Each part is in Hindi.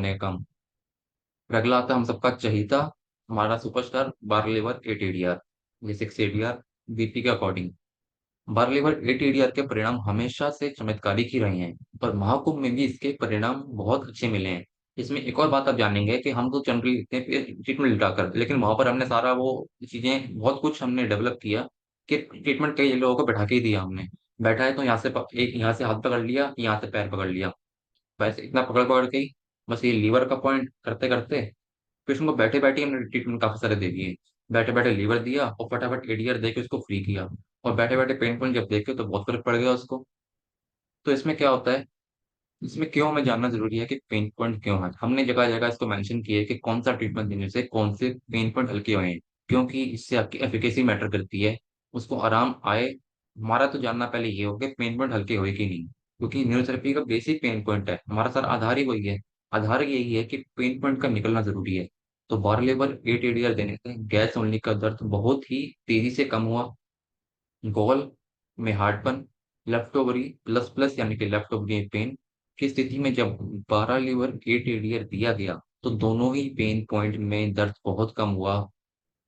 होने कम। फिर अगला आता है हम सबका चहीता, हमारा सुपरस्टार बारलेवर 8 ADR, ये 6 ADR बीपी के अकॉर्डिंग। बारलेवर 8 ADR के परिणाम हमेशा से चमत्कारिक ही रहे हैं, पर महाकुंभ में भी इसके परिणाम बहुत अच्छे मिले हैं। इसमें एक और बात आप जानेंगे कि हम तो जनरली इतने पे ट्रीटमेंट लिटाकर, लेकिन वहां पर हमने सारा वो चीजें बहुत कुछ हमने डेवलप किया कि ट्रीटमेंट कई लोगों को बैठा के ही दिया हमने। बैठा है तो एक यहाँ से हाथ पकड़ लिया, यहाँ से पैर पकड़ लिया, वैसे इतना पकड़ पकड़ के ही बस ये लीवर का पॉइंट करते करते पेशेंट को बैठे बैठे हमने ट्रीटमेंट काफी सारे दे दिए। बैठे बैठे लीवर दिया और फटाफट एडीआर दे के उसको फ्री किया। और बैठे बैठे पेन पॉइंट जब देखे तो बहुत फर्क पड़ गया उसको। तो इसमें क्या होता है, इसमें क्यों हमें जानना जरूरी है कि पेन पॉइंट क्यों है। हमने जगह जगह इसको मेंशन किया है कि कौन सा ट्रीटमेंट देने से कौन से पेन पॉइंट हल्के हुए हैं, क्योंकि इससे आपकी एफिकेसी मैटर करती है, उसको आराम आए। हमारा तो जानना पहले ये हो कि पेन पॉइंट हल्के हुए कि नहीं, क्योंकि न्यूरोथेरेपी का बेसिक पेन पॉइंट है, हमारा सर आधार ही वही है। आधार यही है कि पेन पॉइंट का निकलना जरूरी है। तो बार लेबर 8 ADR देने से गैस उंगली का दर्द बहुत ही तेजी से कम हुआ। गोल में हार्डपन, लेफ्ट ओवरी प्लस प्लस यानी कि लेफ्ट ओवरी पेन की स्थिति में जब 12 लीवर 8 ADR दिया गया तो दोनों ही पेन पॉइंट में दर्द बहुत कम हुआ।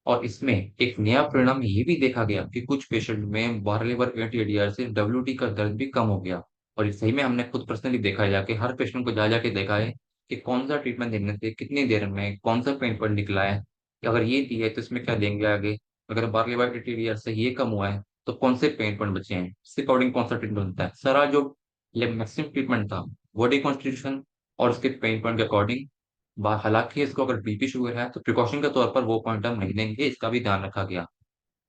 और इसमें एक नया परिणाम ये भी देखा गया कि कुछ पेशेंट में 12 लीवर 8 ADR से डब्ल्यूटी का दर्द भी कम हो गया। और सही में हमने खुद पर्सनली देखा है, जाके हर पेशेंट को जा जाके देखा है कि कौन सा ट्रीटमेंट देने से कितनी देर में कौन सा पेन पॉइंट निकला है, कि अगर ये दिया है तो इसमें क्या देंगे आगे। अगर 12 लीवर 8 ADR से ये कम हुआ है तो कौन से पेन पॉइंट बचे हैं, इसके अकॉर्डिंग कौन सा ट्रीटमेंट बनता है। सारा जो मैक्सिमम ट्रीटमेंट था बॉडी कॉन्स्टिट्यूशन और उसके पेन पॉइंट के अकॉर्डिंग। हालांकि इसको अगर बीपी शुगर है तो प्रिकॉशन के तौर पर वो पॉइंट हम नहीं देंगे, इसका भी ध्यान रखा गया।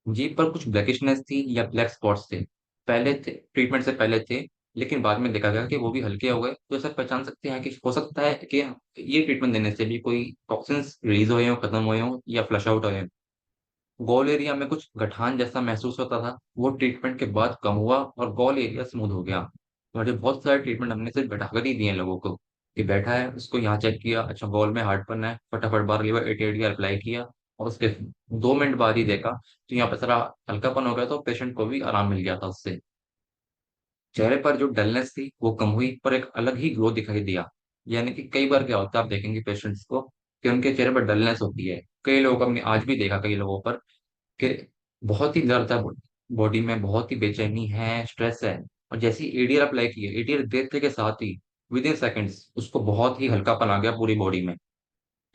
जीभ पर कुछ ब्लैकिशनेस थी या ब्लैक स्पॉट्स थे, पहले थे ट्रीटमेंट से पहले थे, लेकिन बाद में देखा गया कि वो भी हल्के हो गए। तो ऐसा पहचान सकते हैं कि हो सकता है कि ये ट्रीटमेंट देने से भी कोई टॉक्सिन्स रिलीज हुए हो, खत्म हुए हो या फ्लश आउट हुए हों। गॉल एरिया में कुछ गठान जैसा महसूस होता था, वो ट्रीटमेंट के बाद कम हुआ और गॉल एरिया स्मूथ हो गया। मुझे बहुत सारे ट्रीटमेंट हमने सिर्फ बैठाकर ही दिए हैं लोगों को, कि बैठा है उसको यहाँ चेक किया, अच्छा गॉल में हार्डपन है, फटाफट बार लीवर 8 ADR अप्लाई किया और उसके 2 मिनट बाद ही देखा तो यहाँ पर सारा हल्कापन हो गया, तो पेशेंट को भी आराम मिल गया था उससे। चेहरे पर जो डलनेस थी वो कम हुई, पर एक अलग ही ग्लो दिखाई दिया। यानी कि कई बार क्या होता है, आप देखेंगे पेशेंट्स को कि उनके चेहरे पर डलनेस होती है। कई लोगों को हमने आज भी देखा कई लोगों पर कि बहुत ही दर्द है, बॉडी में बहुत ही बेचैनी है, स्ट्रेस है। और जैसे ही एडीआर अप्लाई किए, एडीआर देते के साथ ही विद इन सेकेंड्स उसको बहुत ही हल्कापन आ गया पूरी बॉडी में।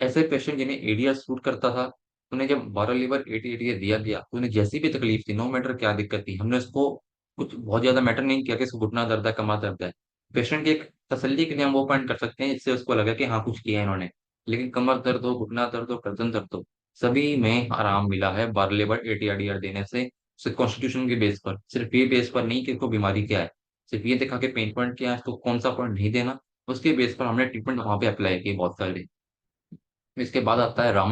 ऐसे पेशेंट जिन्हें एडीआर सूट करता था, उन्हें जब 12 लीवर 8 ADR दिया गया तो उन्हें जैसी भी तकलीफ थी, नो मैटर क्या दिक्कत थी, हमने उसको कुछ बहुत ज्यादा मैटर नहीं किया कि इसको घुटना दर्द है, कमर दर्द है। पेशेंट की एक तसल्ली के लिए हम वो पॉइंट कर सकते हैं, इससे उसको लगा कि हाँ कुछ किया है इन्होंने। लेकिन कमर दर्द हो, घुटना दर्द हो, गर्दन दर्द हो, सभी में आराम मिला है 12 लीवर 8 ADR देने से। सिर्फ कॉन्स्टिट्यूशन के बेस पर, सिर्फ ये बेस पर नहीं कि इनको बीमारी क्या है, सिर्फ ये देखा कि पेन पॉइंट क्या है तो कौन सा पॉइंट नहीं देना, उसके बेस पर हमने ट्रीटमेंट वहां पे अप्लाई किए बहुत सारे। इसके बाद आता है रामन